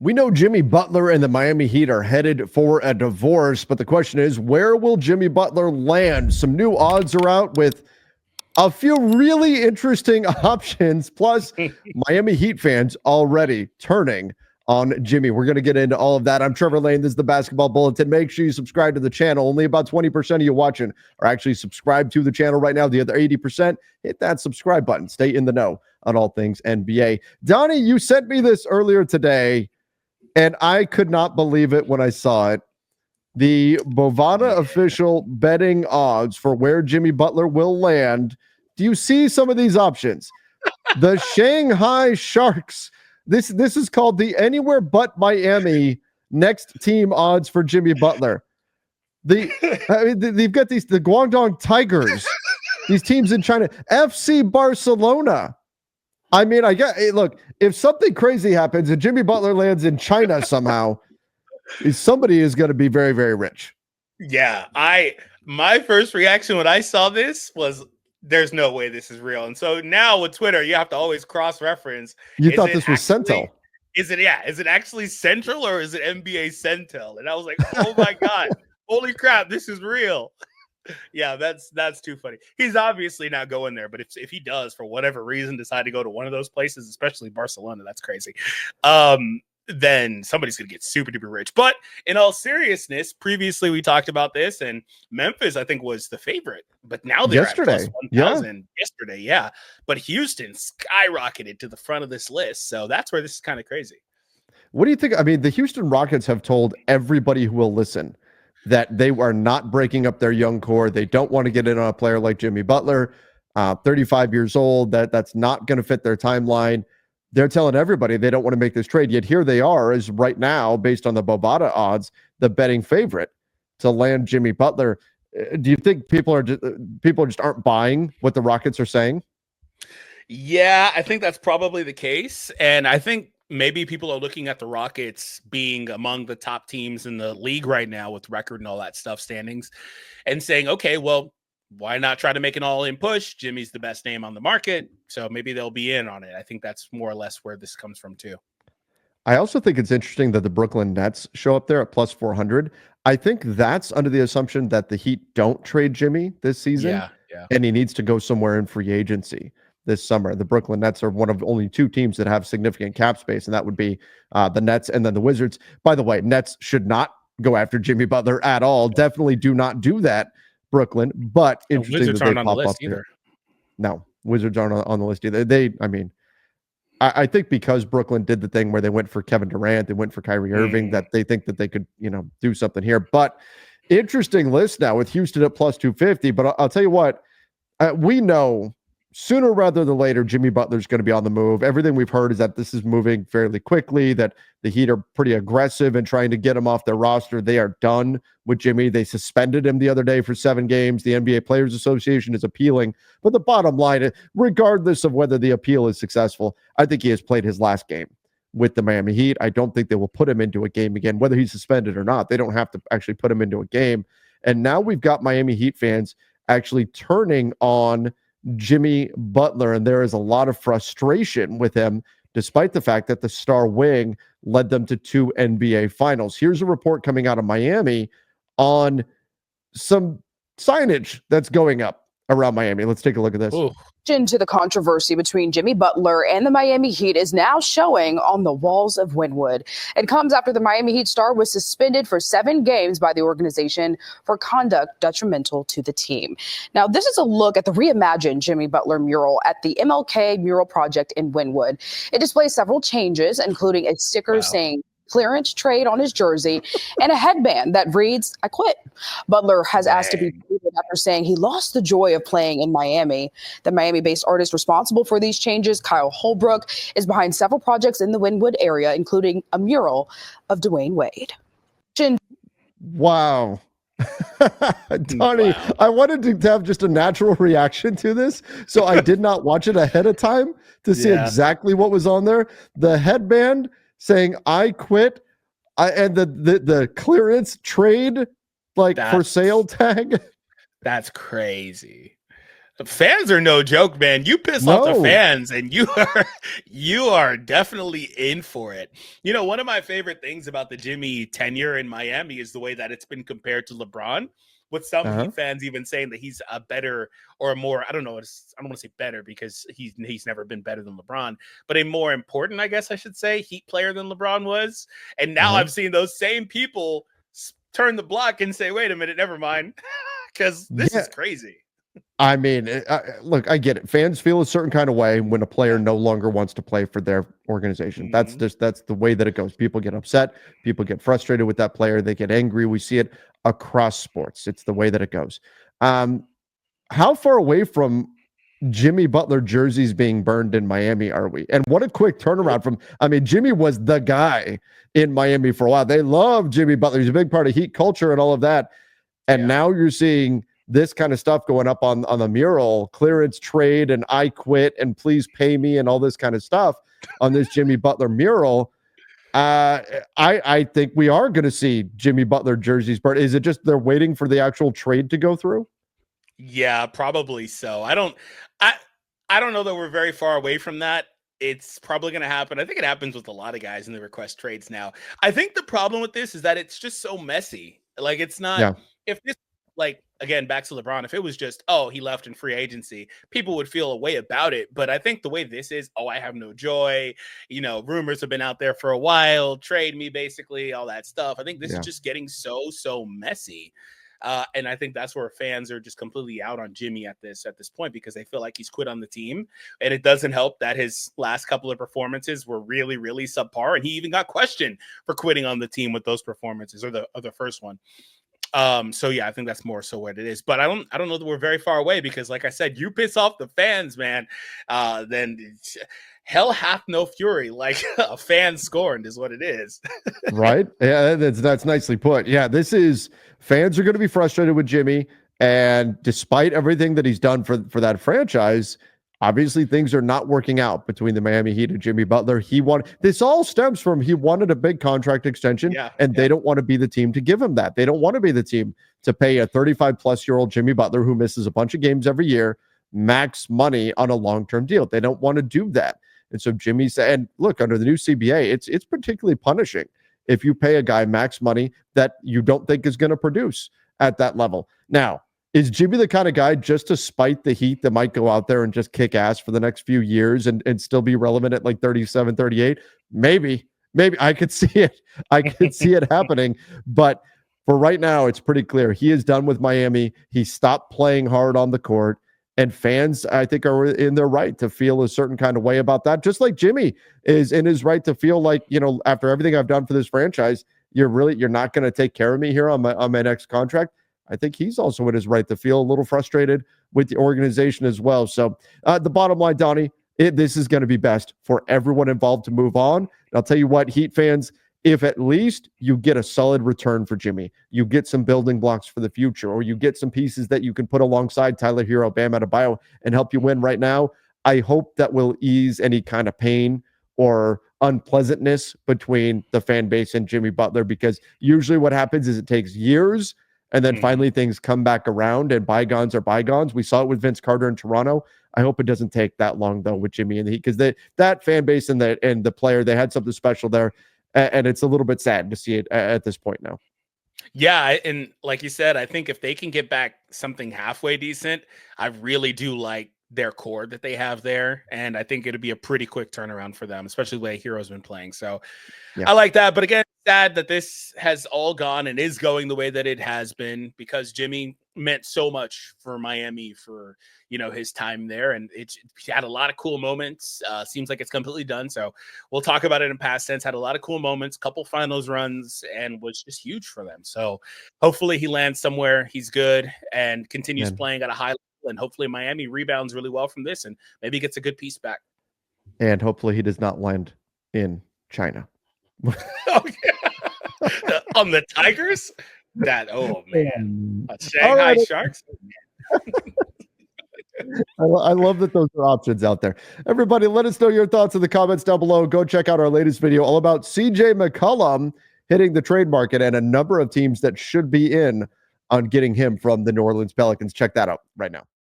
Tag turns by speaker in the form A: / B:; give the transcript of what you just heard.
A: We know Jimmy Butler and the Miami Heat are headed for a divorce, but the question is, where will Jimmy Butler land? Some new odds are out with a few really interesting options, plus Miami Heat fans already turning on Jimmy. We're going to get into all of that. I'm Trevor Lane. This is the Basketball Bulletin. Make sure you subscribe to the channel. Only about 20% of you watching are actually subscribed to the channel right now. The other 80%, hit that subscribe button. Stay in the know on all things NBA. Donnie, you sent me this earlier today, and I could not believe it when I saw it. The Bovada official betting odds for where Jimmy Butler will land. Do you see some of these options? The Shanghai Sharks. This is called the anywhere but Miami next team odds for Jimmy Butler. They've got the Guangdong Tigers, these teams in China, FC Barcelona. I mean, look, if something crazy happens and Jimmy Butler lands in China somehow, somebody is going to be very, very rich.
B: Yeah, my first reaction when I saw this was, there's no way this is real. And so now with Twitter, you have to always cross-reference.
A: You thought this was Centel.
B: Is it actually Central or is it NBA Centel? And I was like, oh my God, holy crap, this is real. Yeah, that's too funny. He's obviously not going there, but if he does, for whatever reason, decide to go to one of those places, especially Barcelona, that's crazy. Then somebody's going to get super duper rich. But in all seriousness, previously we talked about this, and Memphis, I think, was the favorite. But now they're
A: yesterday.
B: At plus 1,000 yesterday, yeah. But Houston skyrocketed to the front of this list. So that's where this is kind of crazy.
A: What do you think? I mean, the Houston Rockets have told everybody who will listen that they are not breaking up their young core. They don't want to get in on a player like Jimmy Butler, 35 years old. That's not going to fit their timeline. They're telling everybody they don't want to make this trade. Yet here they are, is right now, based on the Bovada odds, the betting favorite to land Jimmy Butler. Do you think people just aren't buying what the Rockets are saying?
B: Yeah, I think that's probably the case. And I think maybe people are looking at the Rockets being among the top teams in the league right now with record and all that stuff, standings, and saying, okay, well, why not try to make an all-in push? Jimmy's the best name on the market, so maybe they'll be in on it. I think that's more or less where this comes from too.
A: I also think it's interesting that the Brooklyn Nets show up there at plus 400. I think that's under the assumption that the Heat don't trade Jimmy this season, and he needs to go somewhere in free agency this summer. The Brooklyn Nets are one of only two teams that have significant cap space, and that would be the Nets and then the Wizards. By the way, Nets should not go after Jimmy Butler at all. Definitely do not do that, Brooklyn. But interesting
B: Wizards
A: that
B: aren't
A: they
B: on the
A: pop
B: list
A: up
B: either.
A: here. No, Wizards aren't on the list either. I think because Brooklyn did the thing where they went for Kevin Durant, they went for Kyrie Irving, that they think that they could, do something here. But interesting list now with Houston at plus 250. But I'll tell you what, we know sooner rather than later, Jimmy Butler's going to be on the move. Everything we've heard is that this is moving fairly quickly, that the Heat are pretty aggressive in trying to get him off their roster. They are done with Jimmy. They suspended him the other day for 7 games. The NBA Players Association is appealing. But the bottom line, regardless of whether the appeal is successful, I think he has played his last game with the Miami Heat. I don't think they will put him into a game again, whether he's suspended or not. They don't have to actually put him into a game. And now we've got Miami Heat fans actually turning on Jimmy Butler, and there is a lot of frustration with him, despite the fact that the star wing led them to 2 NBA finals. Here's a report coming out of Miami on some signage that's going up around Miami. Let's take a look at this.
B: Ooh.
C: To the controversy between Jimmy Butler and the Miami Heat is now showing on the walls of Wynwood. It comes after the Miami Heat star was suspended for 7 games by the organization for conduct detrimental to the team. Now, this is a look at the reimagined Jimmy Butler mural at the MLK Mural Project in Wynwood. It displays several changes, including a sticker saying clearance trade on his jersey and a headband that reads, "I quit." Butler has asked to be treated after saying he lost the joy of playing in Miami. The Miami-based artist responsible for these changes, Kyle Holbrook, is behind several projects in the Wynwood area, including a mural of Dwayne Wade.
A: Wow. Donnie, wow. I wanted to have just a natural reaction to this, so I did not watch it ahead of time to see exactly what was on there. The headband saying "I quit," and the clearance trade for sale tag.
B: That's crazy. Fans are no joke, man. You piss off the fans and you are definitely in for it. You know, one of my favorite things about the Jimmy tenure in Miami is the way that it's been compared to LeBron, with some Heat fans even saying that he's a better or a more, I don't want to say better because he's never been better than LeBron, but a more important, I guess I should say, Heat player than LeBron was. And now I've seen those same people turn the block and say, wait a minute, never mind, because this is crazy.
A: I mean, look, I get it. Fans feel a certain kind of way when a player no longer wants to play for their organization. That's the way that it goes. People get upset. People get frustrated with that player. They get angry. We see it across sports. It's the way that it goes. How far away from Jimmy Butler jerseys being burned in Miami are we? And what a quick turnaround from, I mean, Jimmy was the guy in Miami for a while. They love Jimmy Butler. He's a big part of Heat culture and all of that. And now you're seeing this kind of stuff going up on the mural, clearance trade and I quit and please pay me and all this kind of stuff on this Jimmy Butler mural. I think we are going to see Jimmy Butler jerseys burned. Is it just they're waiting for the actual trade to go through?
B: Yeah, probably so. I don't know that we're very far away from that. It's probably going to happen. I think it happens with a lot of guys in the request trades now. I think the problem with this is that it's just so messy. Like, it's not, if this, like, again, back to LeBron, if it was just, oh, he left in free agency, people would feel a way about it. But I think the way this is, oh, I have no joy. You know, rumors have been out there for a while. Trade me, basically, all that stuff. I think this is just getting so messy. And I think that's where fans are just completely out on Jimmy at this point, because they feel like he's quit on the team. And it doesn't help that his last couple of performances were really, really subpar. And he even got questioned for quitting on the team with those performances, or the first one. So yeah, I think that's more so what it is. But I don't know that we're very far away, because like I said, you piss off the fans, man, then hell hath no fury. Like, a fan scorned is what it is.
A: Right? Yeah, that's nicely put. Yeah, this is, fans are going to be frustrated with Jimmy, and despite everything that he's done for that franchise, obviously things are not working out between the Miami Heat and Jimmy Butler. This all stems from he wanted a big contract extension, and they don't want to be the team to give him that. They don't want to be the team to pay a 35-plus-year-old Jimmy Butler, who misses a bunch of games every year, max money on a long-term deal. They don't want to do that. And so Jimmy said, and look, under the new CBA, it's particularly punishing if you pay a guy max money that you don't think is going to produce at that level. Now, is Jimmy the kind of guy, just to spite the Heat, that might go out there and just kick ass for the next few years and still be relevant at like 37, 38? Maybe I could see it. I could see it happening. But for right now, it's pretty clear he is done with Miami. He stopped playing hard on the court. And fans, I think, are in their right to feel a certain kind of way about that. Just like Jimmy is in his right to feel like, you know, after everything I've done for this franchise, you're not going to take care of me here on my next contract. I think he's also in his right to feel a little frustrated with the organization as well. So the bottom line, Donnie, this is going to be best for everyone involved to move on. And I'll tell you what, Heat fans, if at least you get a solid return for Jimmy, you get some building blocks for the future, or you get some pieces that you can put alongside Tyler Hero, Bam Adebayo, and help you win right now, I hope that will ease any kind of pain or unpleasantness between the fan base and Jimmy Butler, because usually what happens is it takes years, and then finally things come back around and bygones are bygones. We saw it with Vince Carter in Toronto. I hope it doesn't take that long, though, with Jimmy and the Heat, because that fan base and the player, they had something special there. And it's a little bit sad to see it at this point now.
B: Yeah, and like you said, I think if they can get back something halfway decent, I really do like their core that they have there. And I think it'll be a pretty quick turnaround for them, especially the way Hero's been playing. So I like that. But again, sad that this has all gone and is going the way that it has been, because Jimmy meant so much for Miami for, you know, his time there. And he had a lot of cool moments. Seems like it's completely done. So we'll talk about it in past tense. Had a lot of cool moments, couple finals runs, and was just huge for them. So hopefully he lands somewhere he's good and continues playing at a high level. And hopefully Miami rebounds really well from this and maybe gets a good piece back.
A: And hopefully he does not land in China.
B: On the Tigers? Oh man. Shanghai Sharks?
A: I love that those are options out there. Everybody, let us know your thoughts in the comments down below. Go check out our latest video all about CJ McCollum hitting the trade market and a number of teams that should be in on getting him from the New Orleans Pelicans. Check that out right now.